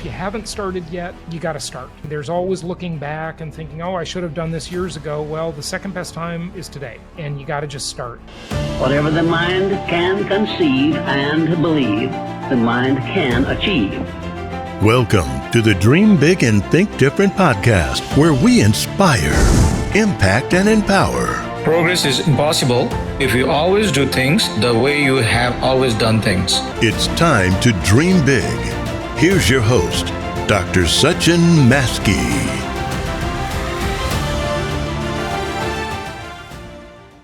if you haven't started yet, you got to start. There's always looking back and thinking, oh, I should have done this years ago. Well, the second best time is today, and you got to just start. Whatever the mind can conceive and believe, the mind can achieve. Welcome to the Dream Big and Think Different podcast, where we inspire, impact, and empower. Progress is impossible if you always do things the way you have always done things. It's time to dream big. Here's your host, Dr. Sachin Maskey.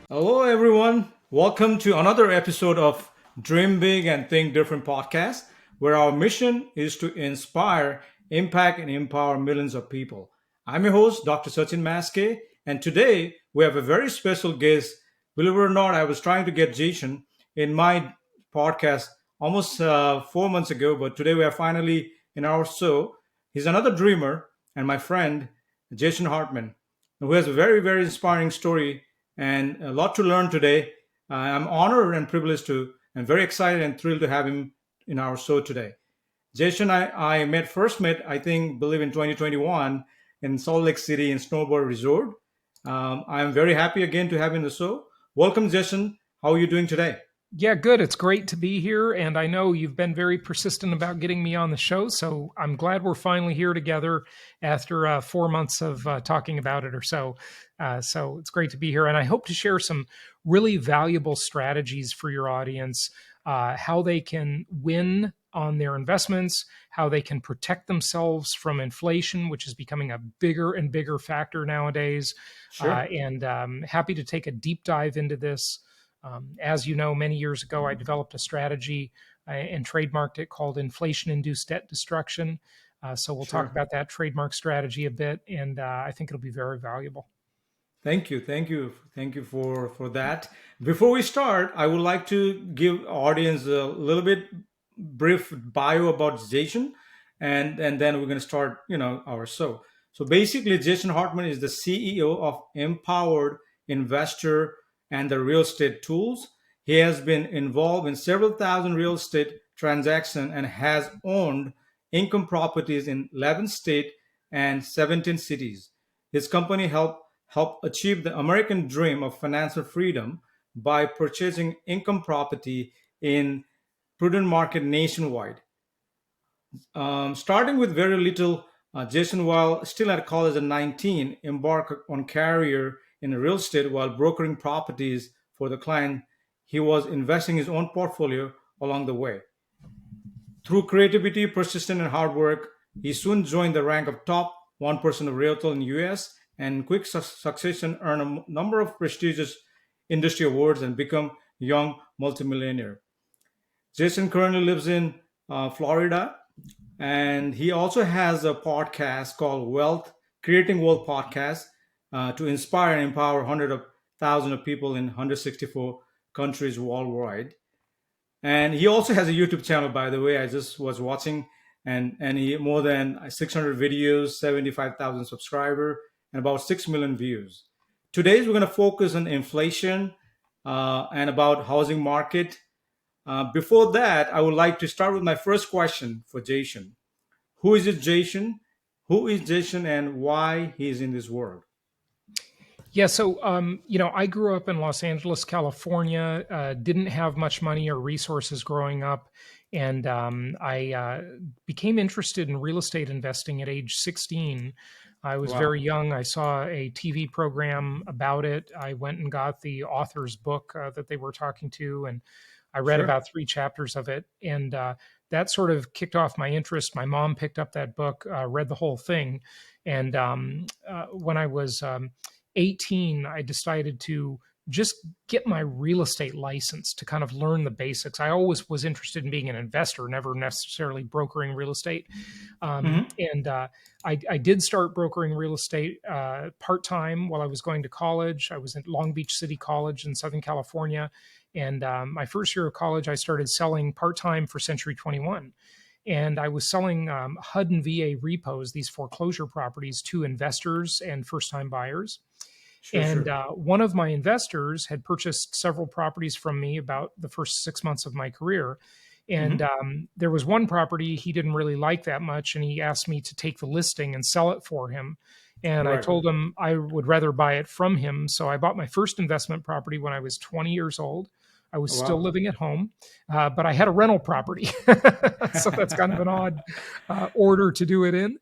Hello, everyone. Welcome to another episode of Dream Big and Think Different podcast, where our mission is to inspire, impact, and empower millions of people. I'm your host, Dr. Sachin Maskey, and today we have a very special guest. Believe it or not, I was trying to get Jason in my podcast almost 4 months ago, but today we are finally in our show. He's another dreamer and my friend, Jason Hartman, who has a very, very inspiring story and a lot to learn today. I'm honored and privileged to, and very excited and thrilled to have him in our show today. Jason, I believe in 2021 in Salt Lake City in Snowboard Resort. I'm very happy again to have him in the show. Welcome, Jason. How are you doing today? Yeah, good. It's great to be here. And I know you've been very persistent about getting me on the show. So I'm glad we're finally here together after 4 months of talking about it or so. So it's great to be here. And I hope to share some really valuable strategies for your audience, how they can win on their investments, how they can protect themselves from inflation, which is becoming a bigger and bigger factor nowadays. Sure. And happy to take a deep dive into this. As you know, many years ago, I developed a strategy and trademarked it called inflation-induced debt destruction. So we'll talk about that trademark strategy a bit, and I think it'll be very valuable. Thank you for that. Before we start, I would like to give our audience a little bit brief bio about Jason, and then we're going to start, our show. So basically, Jason Hartman is the CEO of Empowered Investor and the Real Estate Tools. He has been involved in several thousand real estate transactions and has owned income properties in 11 states and 17 cities. His company help achieve the American dream of financial freedom by purchasing income property in prudent market nationwide. Starting with very little, Jason, while still at college at 19, embarked on career in real estate while brokering properties for the client. He was investing his own portfolio along the way. Through creativity, persistence, and hard work, he soon joined the rank of top 1% of realtors in the U.S. and in quick succession earned a number of prestigious industry awards and become a young multimillionaire. Jason currently lives in Florida, and he also has a podcast called Creating Wealth Podcast, to inspire and empower hundreds of thousands of people in 164 countries worldwide. And he also has a YouTube channel, by the way. I just was watching, and he more than 600 videos, 75,000 subscribers, and about 6 million views. Today, we're going to focus on inflation and about housing market. Before that, I would like to start with my first question for Jason. Who is Jason? Who is Jason and why he is in this world? Yeah, so, I grew up in Los Angeles, California, didn't have much money or resources growing up, and I became interested in real estate investing at age 16. I was very young. I saw a TV program about it. I went and got the author's book that they were talking to, and I read about 3 chapters of it, and that sort of kicked off my interest. My mom picked up that book, read the whole thing, and when I was 18, I decided to just get my real estate license to kind of learn the basics. I always was interested in being an investor, never necessarily brokering real estate. And I did start brokering real estate part-time while I was going to college. I was at Long Beach City College in Southern California. And my first year of college, I started selling part-time for Century 21. And I was selling HUD and VA repos, these foreclosure properties, to investors and first-time buyers. One of my investors had purchased several properties from me about the first 6 months of my career. And Hmm. there was one property he didn't really like that much, and he asked me to take the listing and sell it for him. And I Right. told him I would rather buy it from him. So I bought my first investment property when I was 20 years old. I was Oh, still wow. living at home, but I had a rental property. So that's kind of an odd order to do it in.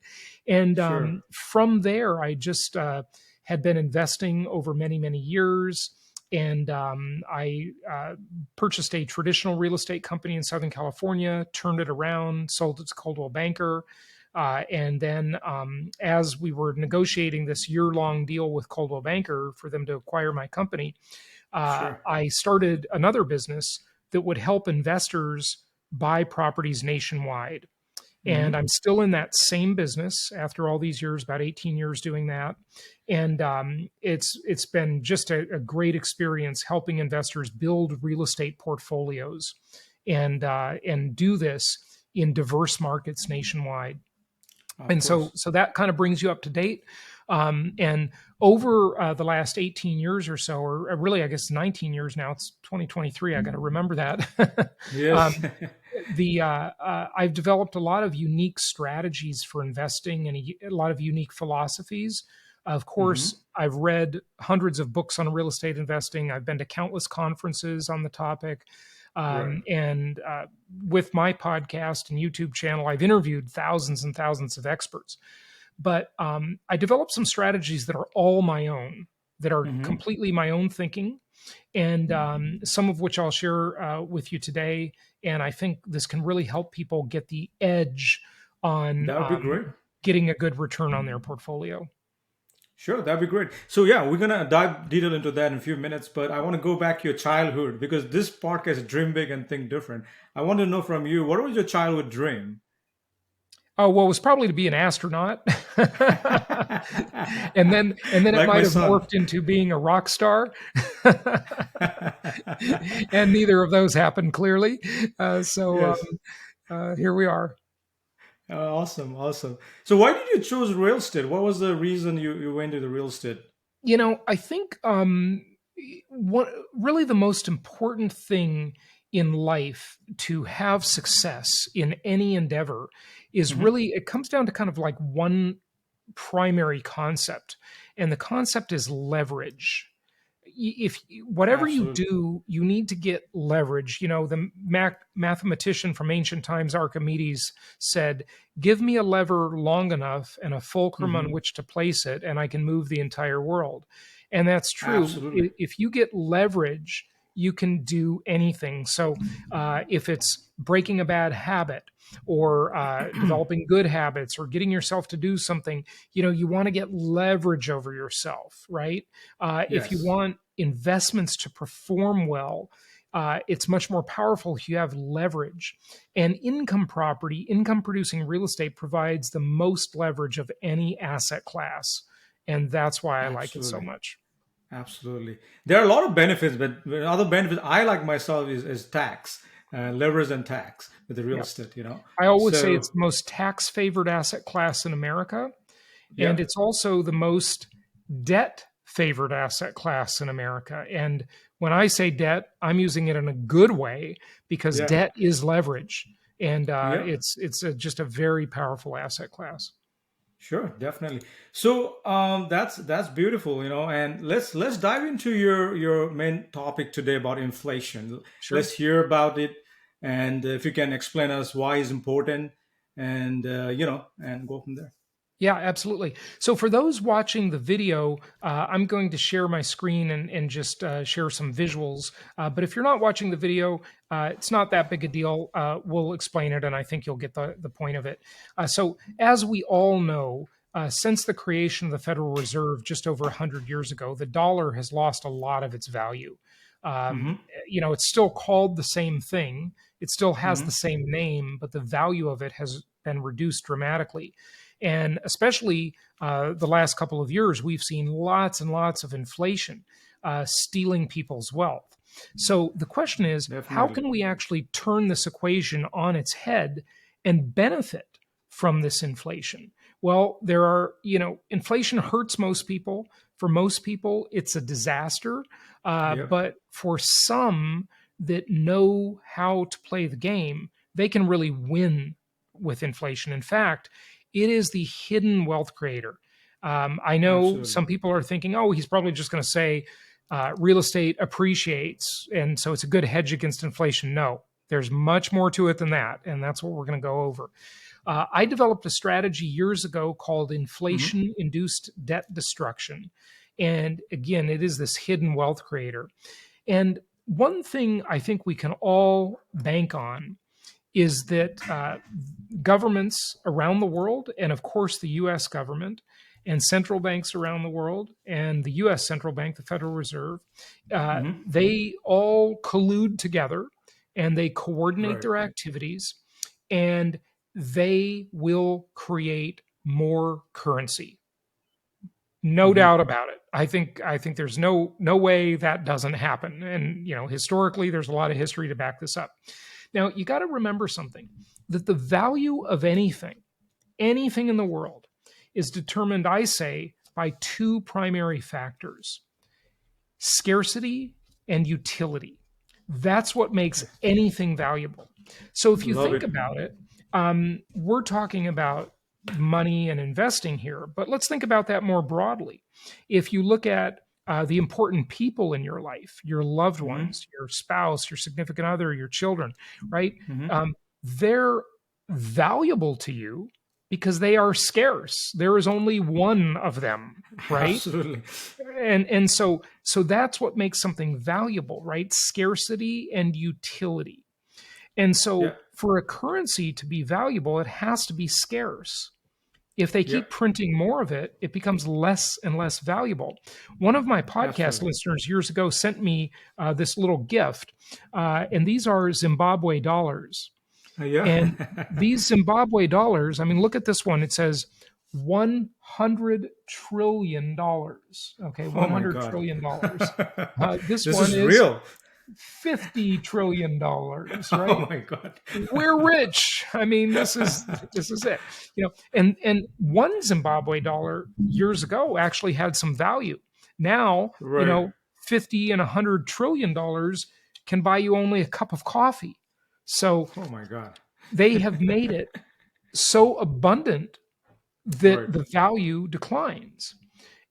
And Sure. from there, I just had been investing over many, many years. And I purchased a traditional real estate company in Southern California, turned it around, sold it to Coldwell Banker. And then, as we were negotiating this year long deal with Coldwell Banker for them to acquire my company, Sure. I started another business that would help investors buy properties nationwide. And Hmm. I'm still in that same business after all these years, about 18 years doing that. And it's been just a great experience helping investors build real estate portfolios and do this in diverse markets nationwide. Of And so course. that kind of brings you up to date. And over the last 18 years or so, or really I guess 19 years now, it's 2023, I got to remember that. Yes. um, I've developed a lot of unique strategies for investing and a lot of unique philosophies. Of Hmm. course, I've read hundreds of books on real estate investing. I've been to countless conferences on the topic. Right. And with my podcast and YouTube channel, I've interviewed thousands and thousands of experts. But I developed some strategies that are all my own, that are Hmm. completely my own thinking, and some of which I'll share with you today. And I think this can really help people get the edge on That would be great. getting a good return on their portfolio. Sure, that'd be great. So yeah, we're gonna dive detail into that in a few minutes, but I want to go back to your childhood because this podcast is Dream Big and Think Different. I want to know from you, what was your childhood dream? Oh well, it was probably to be an astronaut, and then it Like my might have son. morphed into being a rock star, and neither of those happened clearly. So Yes. here we are. Awesome, awesome. So why did you choose real estate? What was the reason you went into the real estate? I think what really the most important thing in life to have success in any endeavor is Hmm. really it comes down to kind of like one primary concept, and the concept is leverage. If whatever you Absolutely. do, you need to get leverage. The mathematician from ancient times, Archimedes, said, "Give me a lever long enough and a fulcrum on Hmm. which to place it, and I can move the entire world." And that's true. Absolutely. If you get leverage, you can do anything. So, if it's breaking a bad habit, or developing good habits, or getting yourself to do something, you want to get leverage over yourself, right? If you Yes. want investments to perform well, it's much more powerful if you have leverage. And income producing real estate provides the most leverage of any asset class. And that's why I like it so Absolutely. much. Absolutely. There are a lot of benefits, but other benefits I like myself is tax, leverage and tax with the real Yeah. estate, I always say it's So, the most tax favored asset class in America. And yeah, it's also the most debt favored asset class in America. And when I say debt, I'm using it in a good way because yeah, debt is leverage, and yeah, just a very powerful asset class. sure, definitely. So, that's beautiful, and let's dive into your main topic today about inflation. Sure. Let's hear about it, and if you can explain us why it's important, and and go from there. Yeah, absolutely. So, for those watching the video, I'm going to share my screen and just share some visuals. But if you're not watching the video, it's not that big a deal. We'll explain it, and I think you'll get the point of it. So, as we all know, since the creation of the Federal Reserve just over 100 years ago, the dollar has lost a lot of its value. Mm-hmm. It's still called the same thing, it still has Mm-hmm. the same name, but the value of it has been reduced dramatically. And especially the last couple of years, we've seen lots and lots of inflation stealing people's wealth. So the question is, how Definitely. can we actually turn this equation on its head and benefit from this inflation? Well, inflation hurts most people. For most people, it's a disaster. Yep. But for some that know how to play the game, they can really win with inflation. In fact, it is the hidden wealth creator. I know Absolutely. some people are thinking, oh, he's probably just going to say real estate appreciates, and so it's a good hedge against inflation. No, there's much more to it than that, and that's what we're going to go over. I developed a strategy years ago called Hmm. inflation induced debt destruction. And again, it is this hidden wealth creator. And one thing I think we can all bank on is that governments around the world, and of course the US government, and central banks around the world, and the US central bank, the Federal Reserve, Hmm. they all collude together and they coordinate Right. their activities, and they will create more currency. No Hmm. doubt about it. I think there's no way that doesn't happen. And historically there's a lot of history to back this up. Now, you got to remember something, that the value of anything in the world is determined, I say, by two primary factors: scarcity and utility. That's what makes anything valuable. So if you Love think it. about it, we're talking about money and investing here, but let's think about that more broadly. If you look at the important people in your life, your loved Hmm. ones, your spouse, your significant other, your children, right? Hmm. They're valuable to you because they are scarce. There is only one of them, right? Absolutely. And so that's what makes something valuable, right? Scarcity and utility. And Yeah. so for a currency to be valuable, it has to be scarce. If they Yeah. keep printing more of it, it becomes less and less valuable. One of my podcast Absolutely. listeners years ago sent me this little gift, and these are Zimbabwe dollars. Yeah. And these Zimbabwe dollars, I mean, look at this one. It says $100 trillion. Okay, Oh my $100 God. trillion. This This one is is real. $50 trillion, right? Oh my God. We're rich. I mean, this is it. And one Zimbabwe dollar years ago actually had some value. Now, Right. 50 and $100 trillion can buy you only a cup of coffee. So Oh my God. they have made it so abundant Right. that the value declines.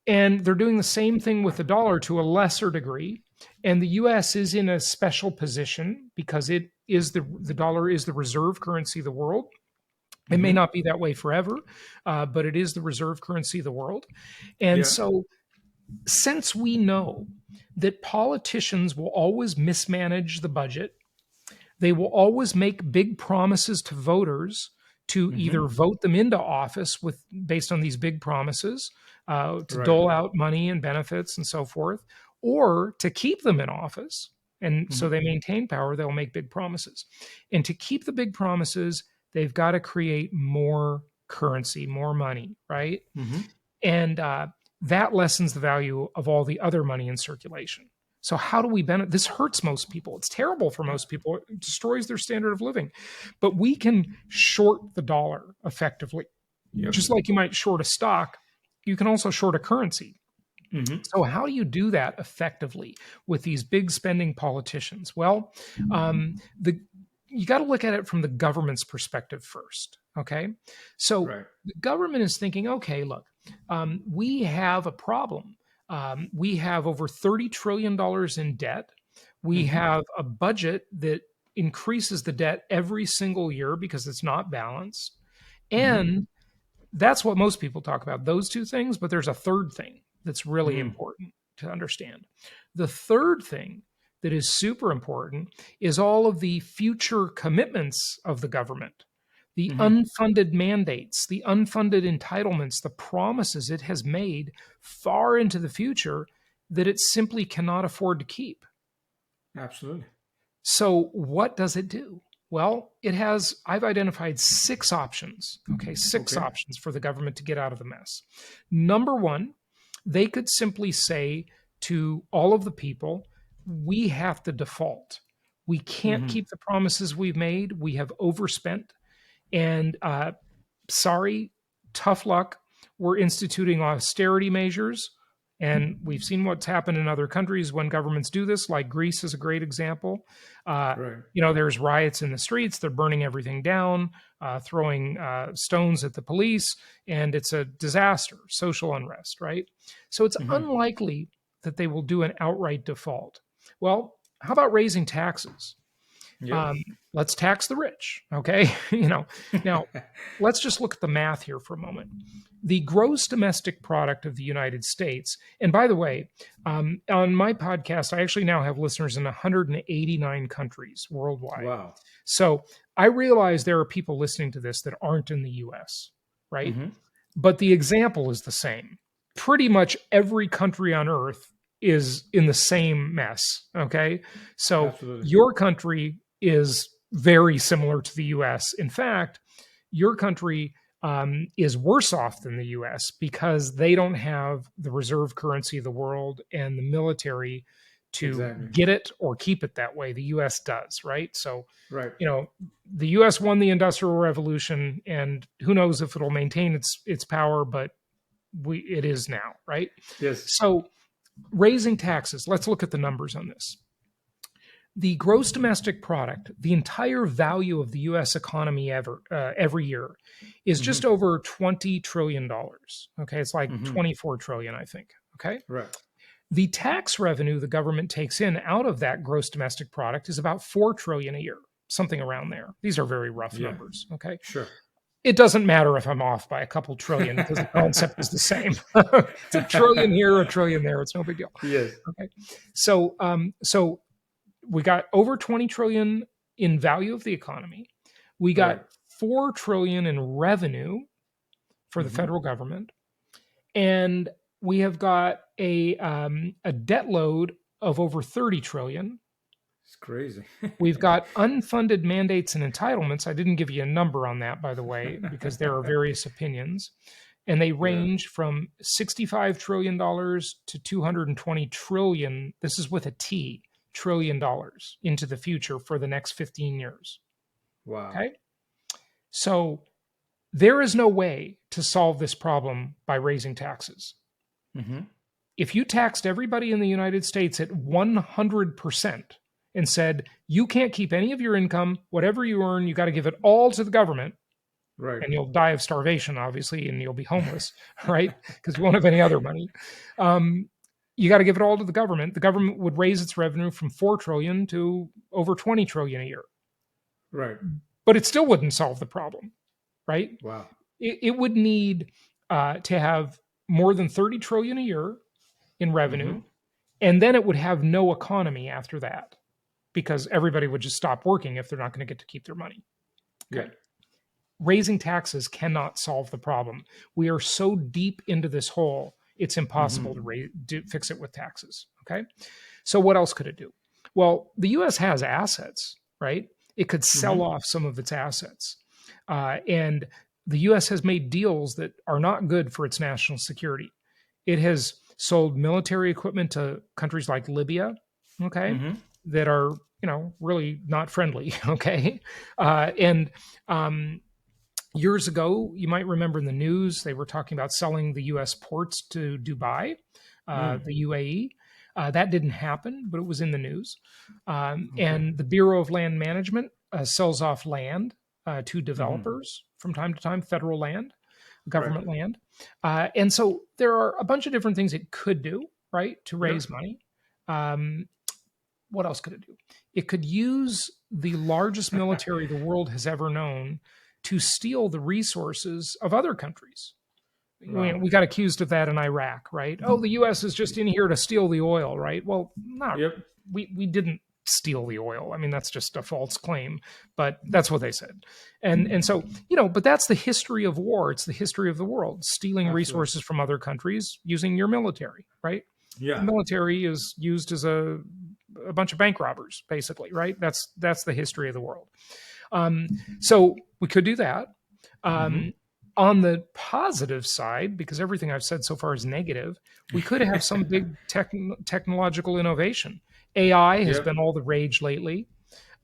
And they're doing the same thing with the dollar to a lesser degree. And the US is in a special position because the dollar is the reserve currency of the world. It may Hmm. not be that way forever, but it is the reserve currency of the world. And Yeah. so, since we know that politicians will always mismanage the budget, they will always make big promises to voters to Hmm. either vote them into office with based on these big promises, to Right. dole out money and benefits and so forth, or to keep them in office. And so Hmm. they maintain power, they'll make big promises. And to keep the big promises, they've got to create more currency, more money, right? Hmm. And that lessens the value of all the other money in circulation. So how do we benefit? This hurts most people. It's terrible for Yeah. most people. It destroys their standard of living. But we can short the dollar effectively. Yep. Just like you might short a stock, you can also short a currency. Hmm. So how do you do that effectively with these big spending politicians? Well, the you got to look at it from the government's perspective first. Okay, so Right. the government is thinking, okay, look, we have a problem. We have over $30 trillion in debt. We Hmm. have a budget that increases the debt every single year because it's not balanced, Hmm. and that's what most people talk about, those two things. But there's a third thing that's really Hmm. important to understand. The third thing that is super important is all of the future commitments of the government, the Hmm. unfunded mandates, the unfunded entitlements, the promises it has made far into the future that it simply cannot afford to keep. Absolutely. So, what does it do? Well, I've identified six options, okay, six Okay. options for the government to get out of the mess. Number one, they could simply say to all of the people, we have to default. We can't Hmm. keep the promises we've made. We have overspent. And sorry, tough luck. We're instituting austerity measures. And we've seen what's happened in other countries when governments do this, like Greece is a great example. Right. There's riots in the streets, they're burning everything down, throwing stones at the police, and it's a disaster, social unrest, right? So it's Hmm. unlikely that they will do an outright default. Well, how about raising taxes? Yep. Um, let's tax the rich, okay? Now let's just look at the math here for a moment. The gross domestic product of the United States, and by the way, on my podcast, I actually now have listeners in 189 countries worldwide. Wow. So I realize there are people listening to this that aren't in the US, right? Hmm. But the example is the same. Pretty much every country on earth is in the same mess, okay? So Absolutely. your country is very similar to the US. In fact, your country is worse off than the US because they don't have the reserve currency of the world and the military to Exactly. get it or keep it that way. The US does, right? So, Right. the US won the Industrial Revolution, and who knows if it'll maintain its power, but it is now, right? Yes. So, raising taxes, let's look at the numbers on this. The gross domestic product, the entire value of the US economy every year, is just over $20 trillion. Okay, it's like 24 trillion, I think. Okay. Right. The tax revenue the government takes in out of that gross domestic product is about 4 trillion a year, something around there. These are very rough Yeah. numbers. Okay. Sure. It doesn't matter if I'm off by a couple trillion because the concept is the same. It's a trillion here, a trillion there. It's no big deal. Yes. Okay. So we got over 20 trillion in value of the economy. We got Right. 4 trillion in revenue for the federal government. And we have got a debt load of over 30 trillion. It's crazy. We've got unfunded mandates and entitlements. I didn't give you a number on that, by the way, because there are various opinions. And they range from $65 trillion to $220 trillion. This is with a T, trillion dollars into the future for the next 15 years. Wow. Okay. So there is no way to solve this problem by raising taxes. Hmm. If you taxed everybody in the United States at 100% and said, you can't keep any of your income, whatever you earn, you got to give it all to the government, Right. and you'll die of starvation, obviously, and you'll be homeless, right? Because you won't have any other money. You got to give it all to the government. The government would raise its revenue from 4 trillion to over 20 trillion a year, Right. but it still wouldn't solve the problem, right? Wow. It would need to have more than 30 trillion a year in revenue, and then it would have no economy after that because everybody would just stop working if they're not going to get to keep their money. Yeah. Raising taxes cannot solve the problem. We are so deep into this hole, it's impossible to fix it with taxes. Okay. So what else could it do? Well, the US has assets, right? It could sell off some of its assets. And the US has made deals that are not good for its national security. It has sold military equipment to countries like Libya, okay, that are, really not friendly, okay? Years ago, you might remember in the news, they were talking about selling the US ports to Dubai, the UAE. That didn't happen, but it was in the news. And the Bureau of Land Management sells off land to developers from time to time, federal land, government land. And so there are a bunch of different things it could do, right, to raise money. What else could it do? It could use the largest military the world has ever known to steal the resources of other countries. Wow. We got accused of that in Iraq, right? Oh, the U.S. is just in here to steal the oil, right? Well, not. We didn't steal the oil. I mean, that's just a false claim, but that's what they said. And so, but that's the history of war. It's the history of the world, stealing resources from other countries using your military, right? Yeah. The military is used as a bunch of bank robbers, basically, right? That's the history of the world. So we could do that. On the positive side, because everything I've said so far is negative, we could have some big technological innovation. AI has been all the rage lately.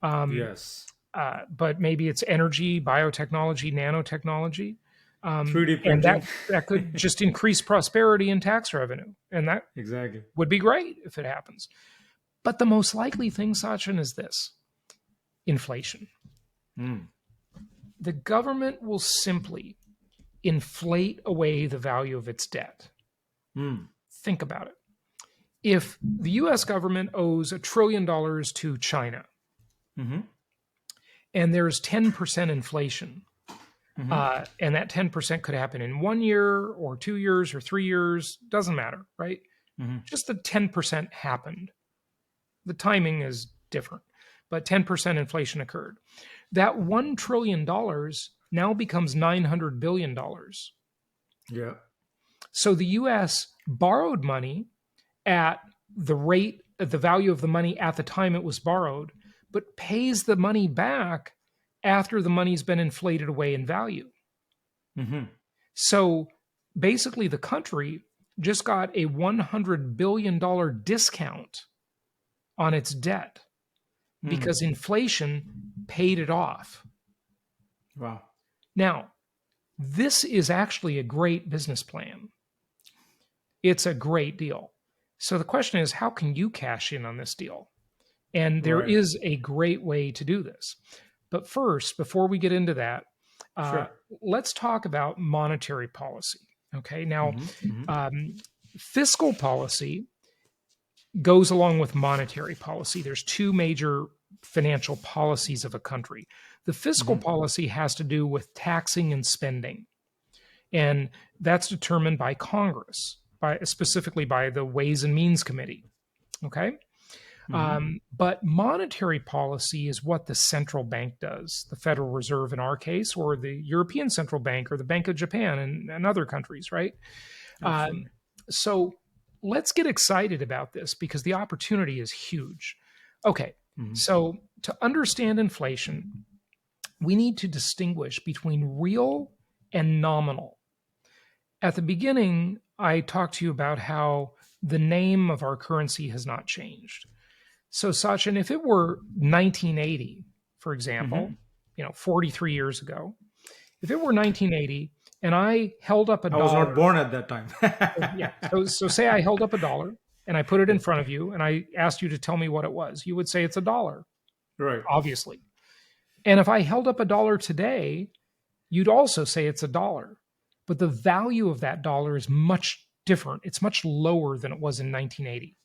Yes. But maybe it's energy, biotechnology, nanotechnology. 3D And printing. that could just increase prosperity and tax revenue. And that Exactly. would be great if it happens. But the most likely thing, Sachin, is this: inflation. Mm. The government will simply inflate away the value of its debt. Mm. Think about it. If the US government owes $1 trillion to China Mm-hmm. and there's 10% inflation, Mm-hmm. and that 10% could happen in 1 year or 2 years or 3 years, doesn't matter, right? Mm-hmm. Just the 10% happened. The timing is different, but 10% inflation occurred. That $1 trillion now becomes $900 billion. Yeah. So the US borrowed money at the rate, at the value of the money at the time it was borrowed, but pays the money back after the money's been inflated away in value. Mm-hmm. So basically, the country just got a $100 billion discount on its debt Mm. because inflation paid it off. Wow. Now, this is actually a great business plan. It's a great deal. So the question is, how can you cash in on this deal? And there Right. is a great way to do this. But first, before we get into that, uh, Sure. let's talk about monetary policy. Okay. Now, Mm-hmm. Mm-hmm. um, fiscal policy goes along with monetary policy. There's two major financial policies of a country. The fiscal Mm-hmm. policy has to do with taxing and spending, and that's determined by Congress, specifically by the Ways and Means Committee. Okay. Mm-hmm. But monetary policy is what the central bank does, the Federal Reserve in our case, or the European Central Bank, or the Bank of Japan and other countries, right? Um, Absolutely. so let's get excited about this because the opportunity is huge. Okay, Mm-hmm. so to understand inflation, we need to distinguish between real and nominal. At the beginning, I talked to you about how the name of our currency has not changed. So, Sachin, if it were 1980, for example, Mm-hmm. 43 years ago, if it were 1980 and I held up a I was not dollar, born at that time. yeah, so say I held up a dollar and I put it in front of you and I asked you to tell me what it was, you would say it's a dollar, Right. obviously. And if I held up a dollar today, you'd also say it's a dollar. But the value of that dollar is much different. It's much lower than it was in 1980.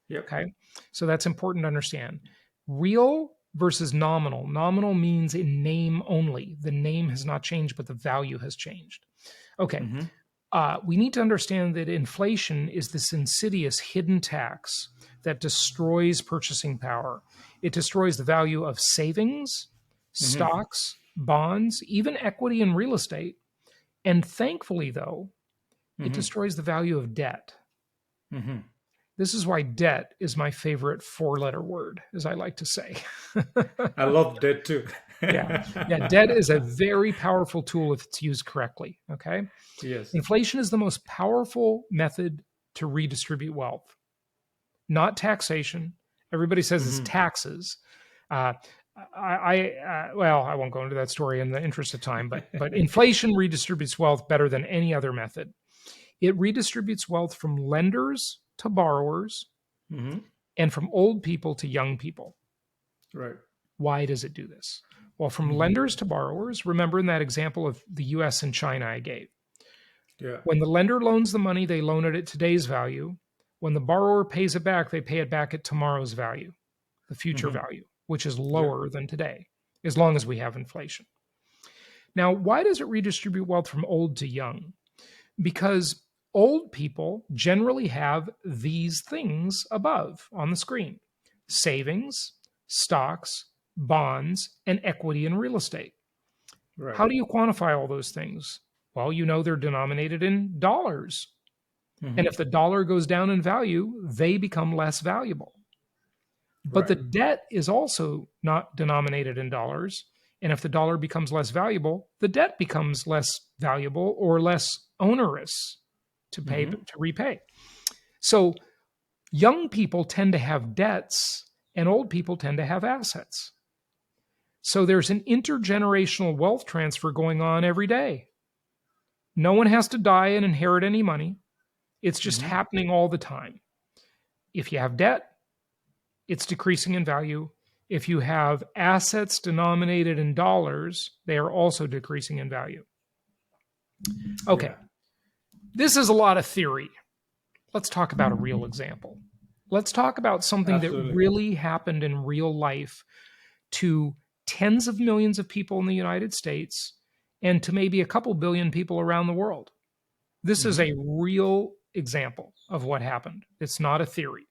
Yep. Okay. So that's important to understand. Real versus nominal. Nominal means in name only. The name has not changed, but the value has changed. Okay. Mm-hmm. We need to understand that inflation is this insidious hidden tax that destroys purchasing power. It destroys the value of savings, Mm-hmm. stocks, bonds, even equity in real estate. And thankfully, though, it Mm-hmm. destroys the value of debt. Mm-hmm. This is why debt is my favorite four-letter word, as I like to say. I love that too. Yeah. Yeah. Debt is a very powerful tool if it's used correctly. Okay. Yes. Inflation is the most powerful method to redistribute wealth, not taxation. Everybody says it's Mm-hmm. taxes. Uh, well, I won't go into that story in the interest of time, but inflation redistributes wealth better than any other method. It redistributes wealth from lenders to borrowers Mm-hmm. and from old people to young people. Right. Why does it do this? Well, from Mm-hmm. lenders to borrowers, remember in that example of the US and China I gave. Yeah. When the lender loans the money, they loan it at today's value. When the borrower pays it back, they pay it back at tomorrow's value, the future Mm-hmm. value, which is Yeah. lower than today, as long as we have inflation. Now, why does it redistribute wealth from old to young? Because old people generally have these things above on the screen: savings, stocks, bonds, and equity in real estate. Right. How do you quantify all those things? Well, they're denominated in dollars. Mm-hmm. And if the dollar goes down in value, they become less valuable. But the Right. debt is also not denominated in dollars. And if the dollar becomes less valuable, the debt becomes less valuable or less onerous to pay Mm-hmm. to repay. So young people tend to have debts and old people tend to have assets. So there's an intergenerational wealth transfer going on every day. No one has to die and inherit any money. It's just happening all the time. If you have debt, it's decreasing in value. If you have assets denominated in dollars, they are also decreasing in value. Okay. Yeah. This is a lot of theory. Let's talk about a real example. Let's talk about something Absolutely. that really happened in real life to tens of millions of people in the United States and to maybe a couple billion people around the world. This is a real example of what happened. It's not a theory.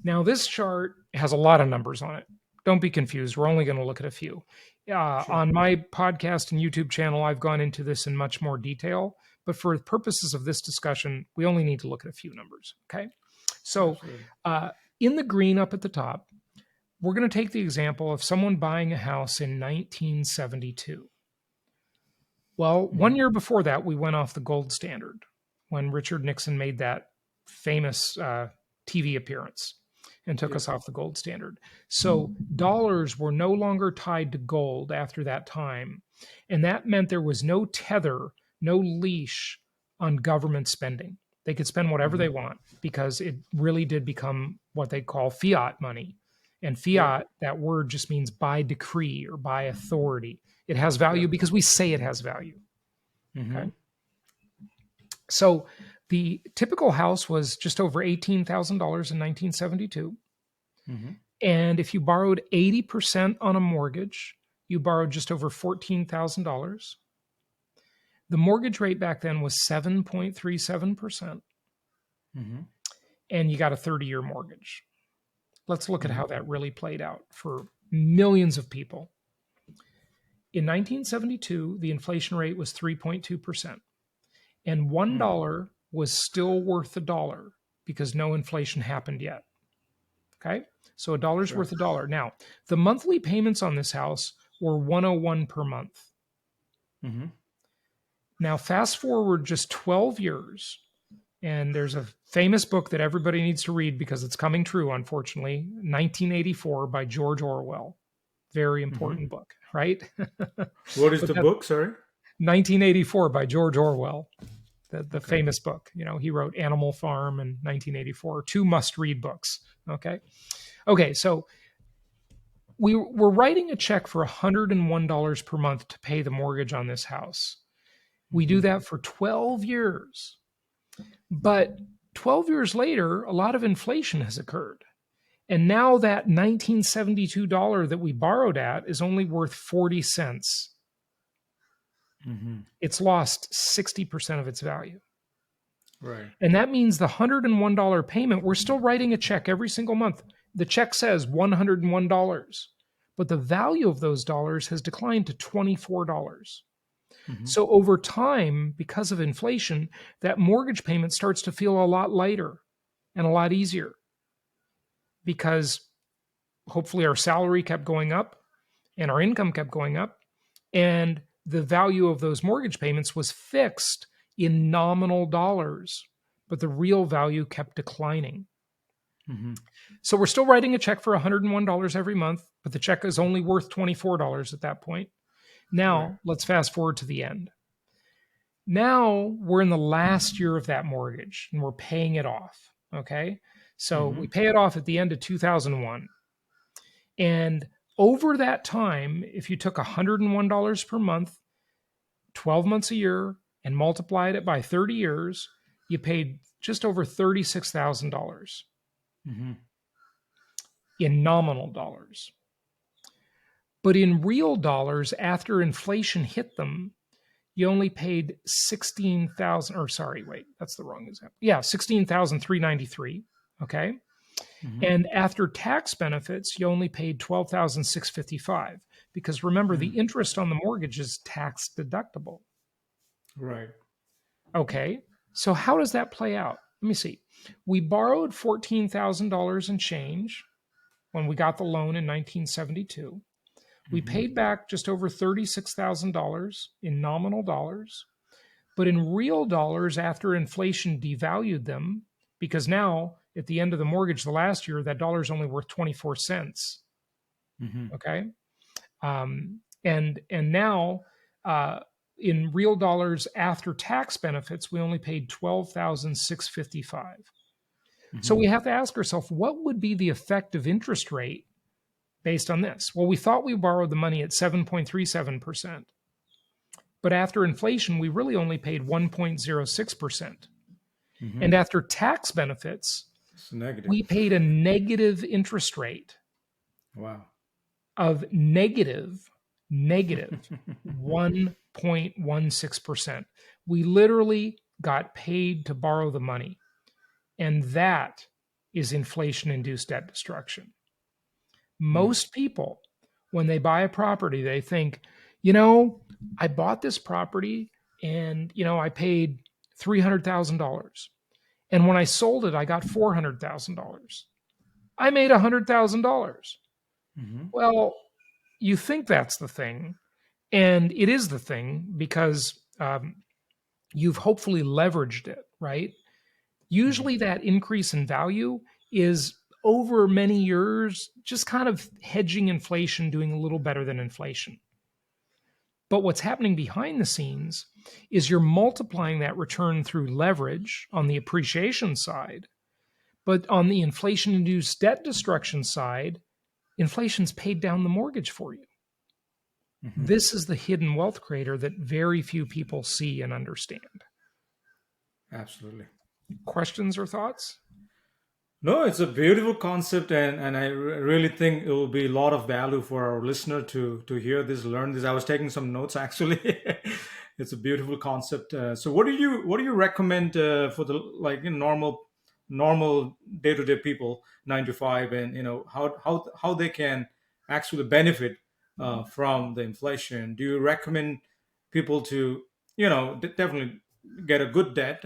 Now, this chart has a lot of numbers on it. Don't be confused. We're only going to look at a few. On my podcast and YouTube channel, I've gone into this in much more detail. But for the purposes of this discussion, we only need to look at a few numbers. Okay. So in the green up at the top, we're going to take the example of someone buying a house in 1972. Well, 1 year before that, we went off the gold standard when Richard Nixon made that famous TV appearance and took us off the gold standard. So dollars were no longer tied to gold after that time. And that meant there was no tether, no leash on government spending. They could spend whatever they want because it really did become what they call fiat money. And fiat, that word just means by decree or by authority. It has value because we say it has value. Okay. So the typical house was just over $18,000 in 1972. And if you borrowed 80% on a mortgage, you borrowed just over $14,000. The mortgage rate back then was 7.37%. And you got a 30-year mortgage. Let's look at how that really played out for millions of people. In 1972, the inflation rate was 3.2%. And $1 was still worth a dollar because no inflation happened yet. Okay? So a dollar's worth a dollar. Now, the monthly payments on this house were $101 per month. Now, fast forward just 12 years, and there's a famous book that everybody needs to read because it's coming true, unfortunately, 1984 by George Orwell. Very important book, right? What is the book, sorry? 1984 by George Orwell, the famous book. You know, he wrote Animal Farm in 1984, two must-read books, okay? Okay, so we're writing a check for $101 per month to pay the mortgage on this house. We do that for 12 years. But 12 years later, a lot of inflation has occurred. And now that $1972 that we borrowed at is only worth 40 cents. It's lost 60% of its value. Right. And that means the $101 payment, we're still writing a check every single month. The check says $101, but the value of those dollars has declined to $24. So over time, because of inflation, that mortgage payment starts to feel a lot lighter and a lot easier because hopefully our salary kept going up and our income kept going up, and the value of those mortgage payments was fixed in nominal dollars, but the real value kept declining. So we're still writing a check for $101 every month, but the check is only worth $24 at that point. Now, let's fast forward to the end. Now we're in the last year of that mortgage and we're paying it off. Okay. So we pay it off at the end of 2001. And over that time, if you took $101 per month, 12 months a year, and multiplied it by 30 years, you paid just over $36,000 in nominal dollars. But in real dollars, after inflation hit them, you only paid $16,000, or sorry, wait, that's the wrong example. Yeah, $16,393, okay? And after tax benefits, you only paid $12,655 because remember, the interest on the mortgage is tax deductible. Right. Okay, so how does that play out? Let me see. We borrowed $14,000 and change when we got the loan in 1972. We paid back just over $36,000 in nominal dollars, but in real dollars, after inflation devalued them, because now at the end of the mortgage, the last year, that dollar is only worth 24 cents. Okay. And now in real dollars after tax benefits, we only paid 12,655. So we have to ask ourselves, what would be the effective interest rate based on this? Well, we thought we borrowed the money at 7.37%, but after inflation, we really only paid 1.06%. And after tax benefits, It's negative. we paid a negative interest rate Wow. of negative 1.16%. We literally got paid to borrow the money. And that is inflation-induced debt destruction. Most people, when they buy a property, they think, I bought this property and, I paid $300,000. And when I sold it, I got $400,000. I made $100,000. Well, you think that's the thing, and it is the thing because you've hopefully leveraged it, right? Usually that increase in value is over many years, just kind of hedging inflation, doing a little better than inflation. But what's happening behind the scenes is you're multiplying that return through leverage on the appreciation side. But on the inflation-induced debt destruction side, inflation's paid down the mortgage for you. This is the hidden wealth creator that very few people see and understand. Absolutely. Questions or thoughts? No, it's a beautiful concept, and I really think it will be a lot of value for our listener to hear this, learn this. I was taking some notes actually. It's a beautiful concept. So, what do you recommend for the normal day-to-day people, 9 to 5, and how they can actually benefit from the inflation? Do you recommend people to definitely get a good debt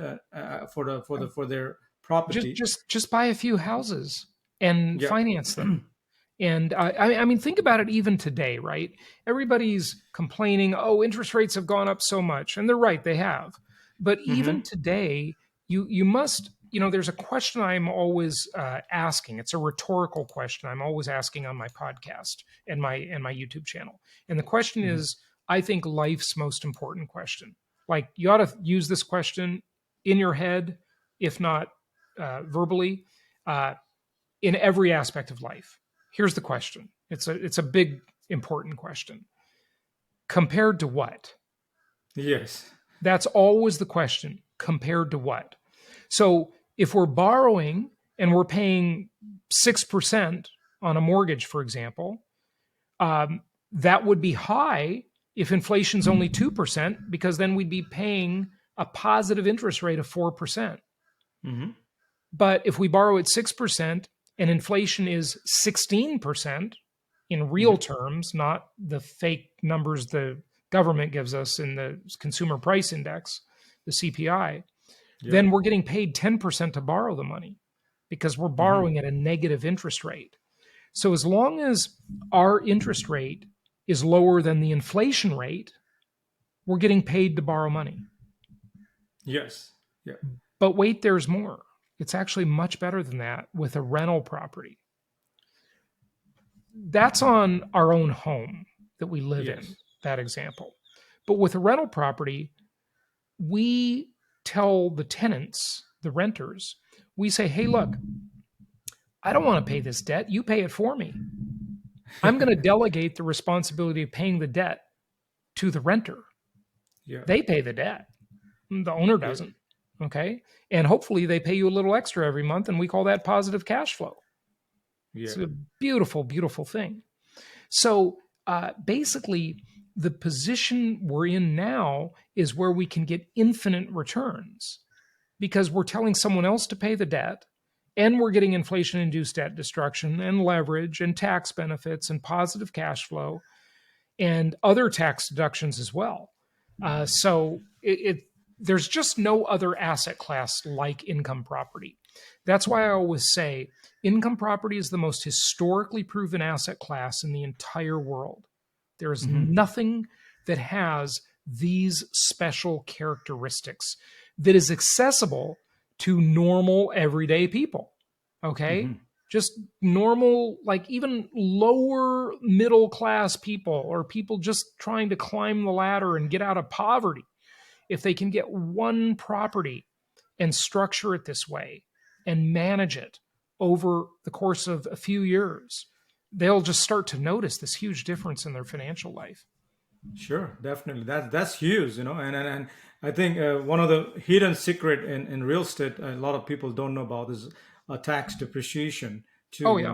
for their property? Just buy a few houses and Yeah. finance them. And I mean, think about it even today, right? Everybody's complaining, oh, interest rates have gone up so much. And they're right, they have. But even today, you must, there's a question I'm always asking. It's a rhetorical question I'm always asking on my podcast and my YouTube channel. And the question is, I think, life's most important question. Like, you ought to use this question in your head, if not verbally, in every aspect of life. Here's the question. It's a big, important question. Compared to what? Yes. That's always the question. Compared to what? So if we're borrowing and we're paying 6% on a mortgage, for example, that would be high if inflation's only 2%, because then we'd be paying a positive interest rate of 4%. But if we borrow at 6% and inflation is 16% in real terms, not the fake numbers the government gives us in the consumer price index, the CPI, then we're getting paid 10% to borrow the money because we're borrowing at a negative interest rate. So as long as our interest rate is lower than the inflation rate, we're getting paid to borrow money. Yes. Yeah. But wait, there's more. It's actually much better than that with a rental property. That's on our own home that we live in, that example. But with a rental property, we tell the tenants, the renters, we say, hey, look, I don't want to pay this debt. You pay it for me. I'm going to delegate the responsibility of paying the debt to the renter. Yeah. They pay the debt. The owner doesn't. Okay. And hopefully they pay you a little extra every month, and we call that positive cash flow. Yeah. It's a beautiful, beautiful thing. So basically, the position we're in now is where we can get infinite returns because we're telling someone else to pay the debt, and we're getting inflation-induced debt destruction and leverage and tax benefits and positive cash flow and other tax deductions as well. So there's just no other asset class like income property. That's why I always say income property is the most historically proven asset class in the entire world. There is nothing that has these special characteristics that is accessible to normal everyday people. Okay? just normal, like even lower middle class people or people just trying to climb the ladder and get out of poverty, if they can get one property and structure it this way and manage it over the course of a few years, they'll just start to notice this huge difference in their financial life. Sure, definitely. That's huge, and I think one of the hidden secret in real estate a lot of people don't know about is a tax depreciation too, Oh, yeah.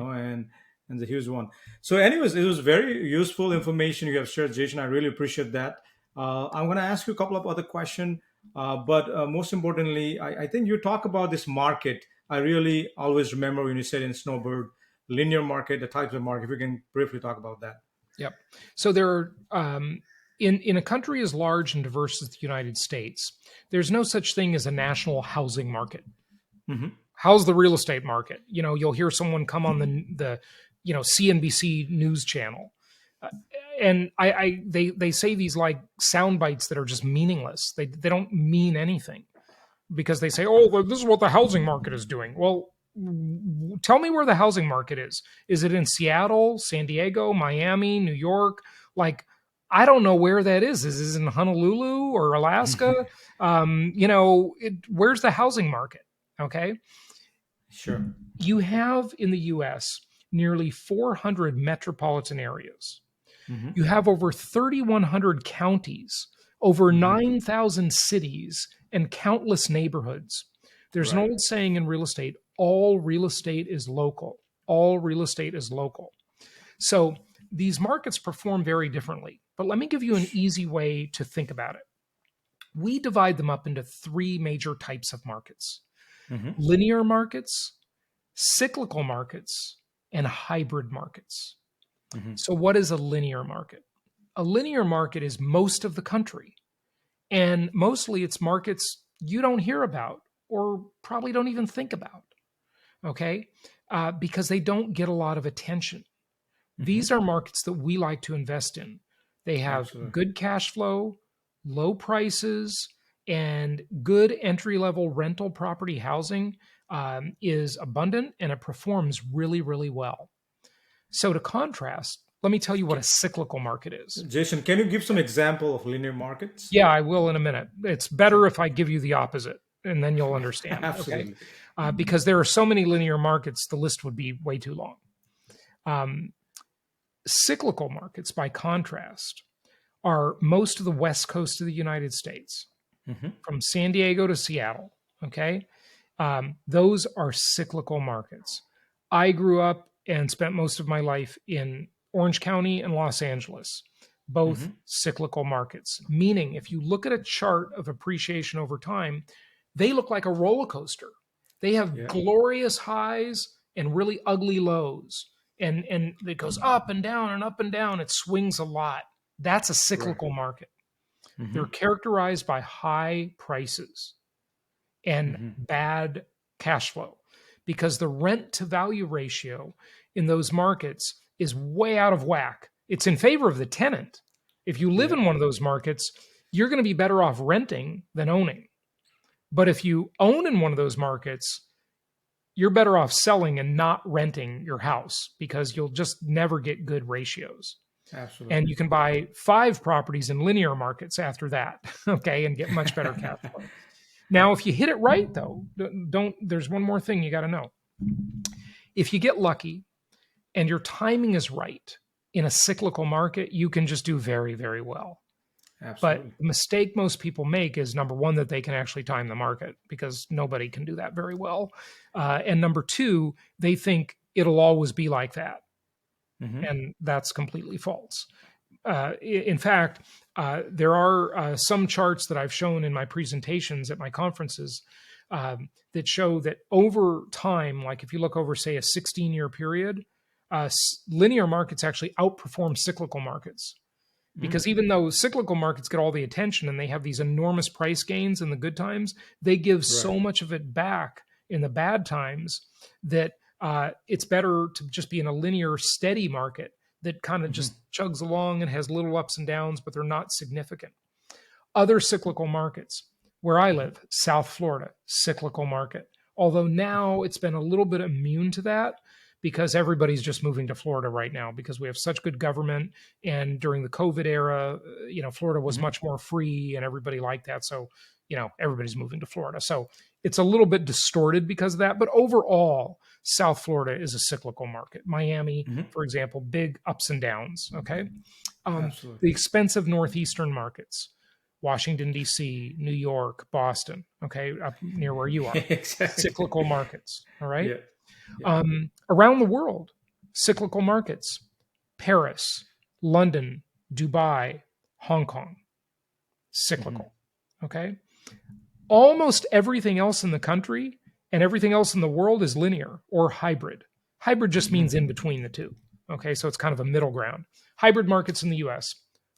and the huge one. So, anyways, it was very useful information you have shared, Jason. I really appreciate that. I'm going to ask you a couple of other questions, but most importantly, I think you talk about this market. I really always remember when you said in Snowbird, linear market, the types of market. If you can briefly talk about that. Yep. So there are in a country as large and diverse as the United States, there's no such thing as a national housing market. Hmm. How's the real estate market? You'll hear someone come on the CNBC news channel, and they say these like sound bites that are just meaningless. They don't mean anything because they say, oh, well, this is what the housing market is doing. Well, tell me where the housing market is. Is it in Seattle, San Diego, Miami, New York? Like, I don't know where that is. Is it in Honolulu or Alaska? Where's the housing market? Okay. Sure. You have in the US nearly 400 metropolitan areas. Hmm. You have over 3,100 counties, over 9,000 cities, and countless neighborhoods. There's an Right. old saying in real estate, all real estate is local. All real estate is local. So these markets perform very differently. But let me give you an easy way to think about it. We divide them up into three major types of markets: Hmm. linear markets, cyclical markets, and hybrid markets. Hmm. So, what is a linear market? A linear market is most of the country, and mostly it's markets you don't hear about or probably don't even think about, okay? Because they don't get a lot of attention. Hmm. These are markets that we like to invest in. They have Absolutely. good cash flow, low prices, and good entry level rental property housing is abundant and it performs really, really well. So, to contrast, let me tell you what a cyclical market is. Jason, can you give some example of linear markets? Yeah, I will in a minute. It's better if I give you the opposite, and then you'll understand. Okay. Absolutely. Because there are so many linear markets, the list would be way too long. Um, Cyclical markets, by contrast, are most of the west coast of the United States, Hmm. from San Diego to Seattle. Okay. Those are cyclical markets. I grew up and spent most of my life in Orange County and Los Angeles, both Hmm. cyclical markets. Meaning, if you look at a chart of appreciation over time, they look like a roller coaster. They have Yeah. glorious highs and really ugly lows. And it goes up and down and up and down. It swings a lot. That's a Right. cyclical market. They're Hmm. characterized by high prices and Hmm. bad cash flow because the rent to value ratio in those markets is way out of whack. It's in favor of the tenant. If you live Yeah. in one of those markets, you're going to be better off renting than owning. But if you own in one of those markets, you're better off selling and not renting your house because you'll just never get good ratios. And Absolutely. you can buy 5 properties in linear markets after that, okay, and get much better cash flow. Now, if you hit it right, though, don't. There's one more thing you got to know. If you get lucky and your timing is right in a cyclical market, you can just do very, very well. But Absolutely. the mistake most people make is number one, that they can actually time the market because nobody can do that very well. And number two, they think it'll always be like that. Hmm. And that's completely false. In fact, there are some charts that I've shown in my presentations at my conferences that show that over time, like if you look over, say, a 16-year period, linear markets actually outperform cyclical markets. Because even though cyclical markets get all the attention and they have these enormous price gains in the good times, they give Right. so much of it back in the bad times that it's better to just be in a linear, steady market that kind of Hmm. just chugs along and has little ups and downs, but they're not significant. Other cyclical markets, where I live, South Florida, cyclical market. Although now it's been a little bit immune to that because everybody's just moving to Florida right now because we have such good government. And during the COVID era, Florida was Hmm. much more free and everybody liked that. So, everybody's moving to Florida. So it's a little bit distorted because of that. But overall, South Florida is a cyclical market. Miami, Hmm. for example, big ups and downs. Okay. Absolutely. The expensive Northeastern markets, Washington, D.C., New York, Boston, okay, up near where you are, Exactly. cyclical markets. All right. Yeah. Yeah. Around the world, cyclical markets, Paris, London, Dubai, Hong Kong, Hmm. cyclical. Okay. Almost everything else in the country and everything else in the world is linear or hybrid. Hybrid just Hmm. means in between the two. Okay. So it's kind of a middle ground. Hybrid markets in the US,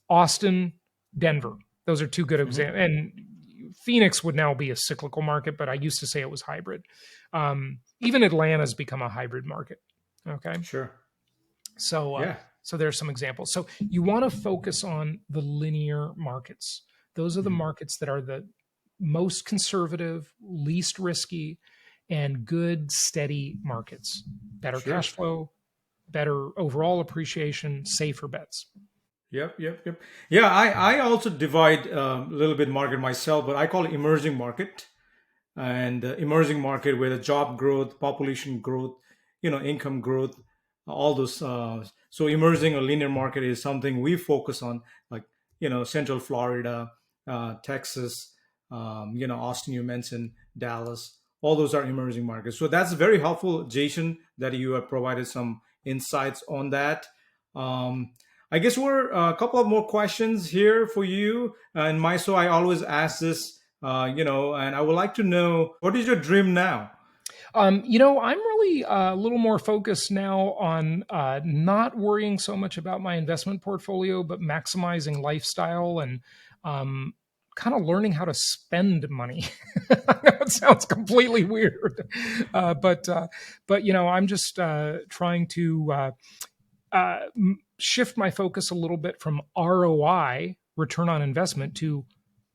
Austin, Denver. Those are two good Hmm. examples. And Phoenix would now be a cyclical market, but I used to say it was hybrid. Even Atlanta's become a hybrid market. Okay. Sure. So, uh, Yeah. so there's some examples. So you want to focus on the linear markets. Those are the Hmm. markets that are the most conservative, least risky, and good, steady markets. Better Sure. cash flow, better overall appreciation, safer bets. Yep, yep, yep. Yeah, I also divide a little bit market myself, but I call it emerging market. And emerging market where the job growth, population growth, income growth, all those. So emerging or linear market is something we focus on, like Central Florida, Texas, Austin. You mentioned Dallas. All those are emerging markets. So that's very helpful, Jason, that you have provided some insights on that. Um, I guess we're a couple of more questions here for you. And my so I always ask this and I would like to know what is your dream now? I'm really a little more focused now on not worrying so much about my investment portfolio, but maximizing lifestyle and um, kind of learning how to spend money. I know it sounds completely weird, but I'm just trying to shift my focus a little bit from ROI, return on investment, to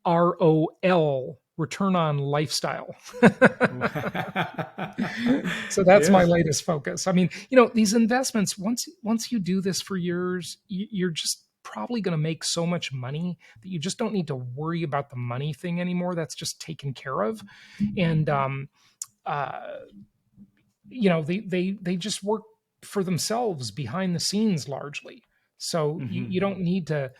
ROL, return on lifestyle. So that's my Yes, latest focus. I mean, these investments, once you do this for years, you're just probably going to make so much money that you just don't need to worry about the money thing anymore. That's just taken care of. And uh, they just work for themselves behind the scenes largely. So you hmm, don't need to.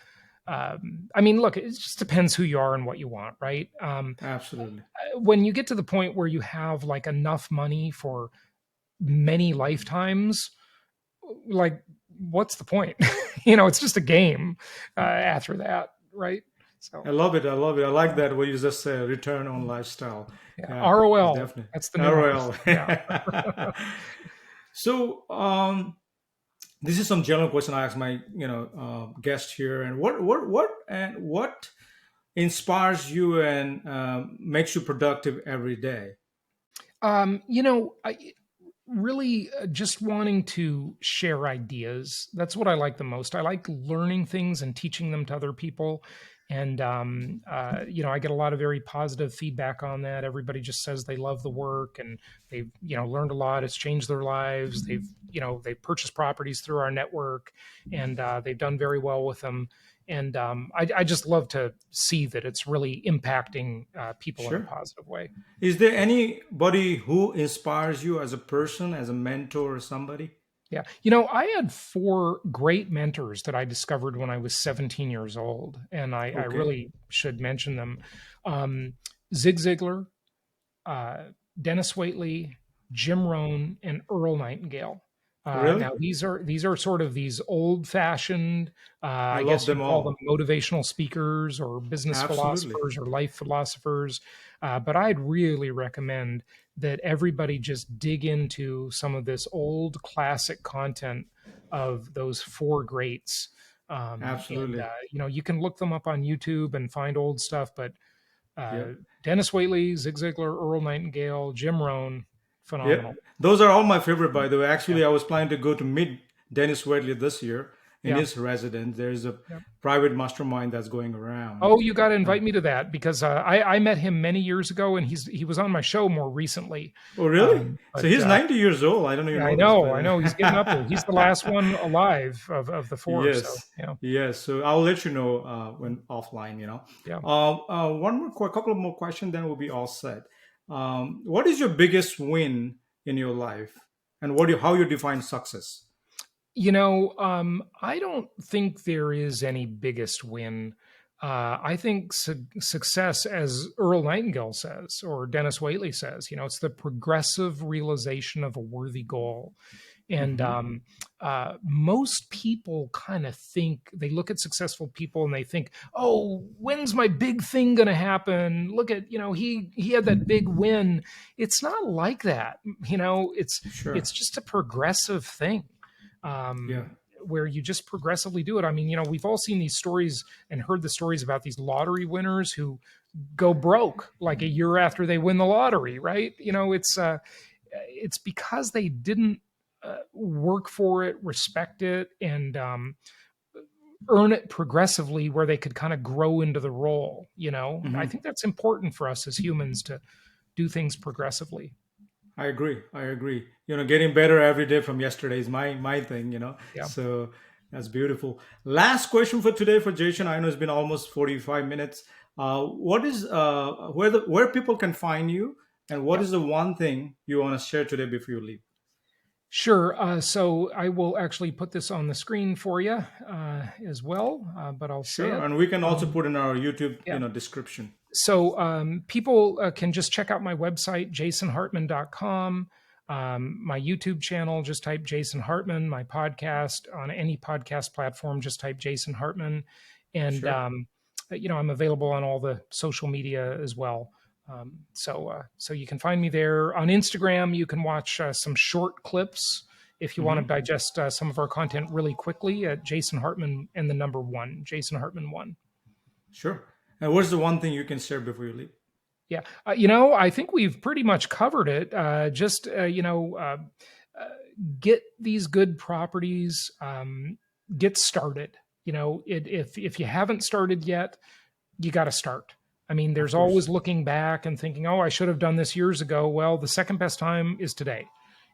I mean, look, it just depends who you are and what you want, right? absolutely. When you get to the point where you have like enough money for many lifetimes, like what's the point? It's just a game after that, right? So I love it. I love it. I like that what you just said, return on lifestyle. yeah, Yeah, ROL, definitely. that's the new one. ROL. Yeah. So, this is some general question I ask my guest here, and what inspires you and makes you productive every day? I really just wanting to share ideas. That's what I like the most. I like learning things and teaching them to other people. And, I get a lot of very positive feedback on that. Everybody just says they love the work and they've, learned a lot. It's changed their lives. They've purchased properties through our network and they've done very well with them. And I just love to see that it's really impacting people in a Sure. positive way. Is there anybody who inspires you as a person, as a mentor, or somebody? Yeah. I had four great mentors that I discovered when I was 17 years old, and I Okay. really should mention them. Um, Zig Ziglar, uh, Dennis Waitley, Jim Rohn, and Earl Nightingale. Really? Now these are sort of these old fashioned, I I love guess them you'd call them all. motivational speakers or business Absolutely. philosophers or life philosophers. But I'd really recommend that everybody just dig into some of this old classic content of those four greats. And Absolutely. you can look them up on YouTube and find old stuff, but uh, Yep. Dennis Waitley, Zig Ziglar, Earl Nightingale, Jim Rohn, Yep. phenomenal. Those are all my favorite, by the way. Yeah. Actually, I was planning to go to meet Dennis Wedley this year, in Yeah. his residence. There's a Yep. private mastermind that's going around. Oh, you got to invite me to that because I met him many years ago, and he was on my show more recently. Oh, really? So But he's 90 years old. I don't even yeah, I know this, know, but I know he's getting up there. He's the last one alive of the four. So yes, yeah, yes. So I'll let you know when offline. yeah. One more, couple of more questions, then we'll be all set. What is your biggest win in your life, and how you define success? I don't think there is any biggest win. I think success, as Earl Nightingale says, or Dennis Waitley says, it's the progressive realization of a worthy goal. And Hmm. most people kind of think, they look at successful people and they think, oh, when's my big thing going to happen? Look at, he had that big win. It's not like that. It's Sure. just a progressive thing. Yeah. Where you just progressively do it. I mean, we've all seen these stories and heard the stories about these lottery winners who go broke like a year after they win the lottery, right? It's because they didn't work for it, respect it, and earn it progressively where they could kind of grow into the role. I Hmm. think that's important for us as humans to do things progressively. I agree. I agree. Getting better every day from yesterday is my thing. Yeah. So that's beautiful. Last question for today for Jason. I know it's been almost 45 minutes. What is where people can find you, and what Yeah. is the one thing you want to share today before you leave? Sure. So I will actually put this on the screen for you as well, but I'll say Sure, it. and we can also Um, put in our YouTube, yeah. description. So people can just check out my website, jasonhartman.com. My YouTube channel, just type Jason Hartman. My podcast on any podcast platform, just type Jason Hartman. And, Sure. I'm available on all the social media as well. So you can find me there. On Instagram, you can watch some short clips if you want to Hmm. digest some of our content really quickly at Jason Hartman and the number one, Jason Hartman one. Sure. And what's the one thing you can share before you leave? Yeah, I think we've pretty much covered it. Get these good properties, get started. If you haven't started yet, you got to start. I mean, Of there's course. always looking back and thinking, oh, I should have done this years ago. Well, the second best time is today,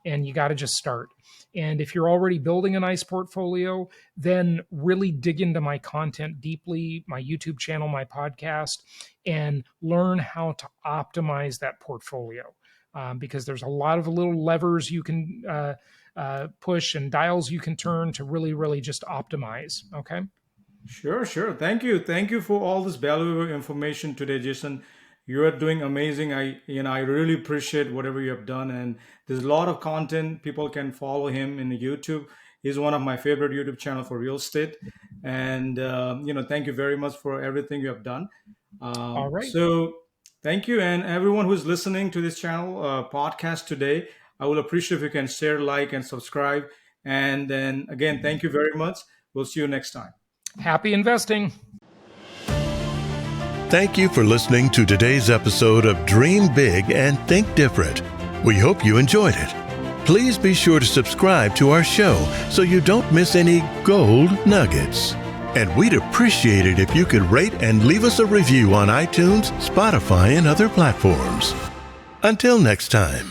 and you got to just start. And if you're already building a nice portfolio, then really dig into my content deeply, my YouTube channel, my podcast, and learn how to optimize that portfolio. Because there's a lot of little levers you can push and dials you can turn to really, really just optimize. Okay. Sure, sure. Thank you for all this valuable information today, Jason. You are doing amazing. I really appreciate whatever you have done, and there's a lot of content people can follow him in YouTube. He's one of my favorite YouTube channel for real estate, and thank you very much for everything you have done. All right. So thank you, and everyone who's listening to this channel podcast today. I will appreciate if you can share, like, and subscribe. And then again, thank you very much. We'll see you next time. Happy investing. Thank you for listening to today's episode of Dream Big and Think Different. We hope you enjoyed it. Please be sure to subscribe to our show so you don't miss any gold nuggets. And we'd appreciate it if you could rate and leave us a review on iTunes, Spotify, and other platforms. Until next time.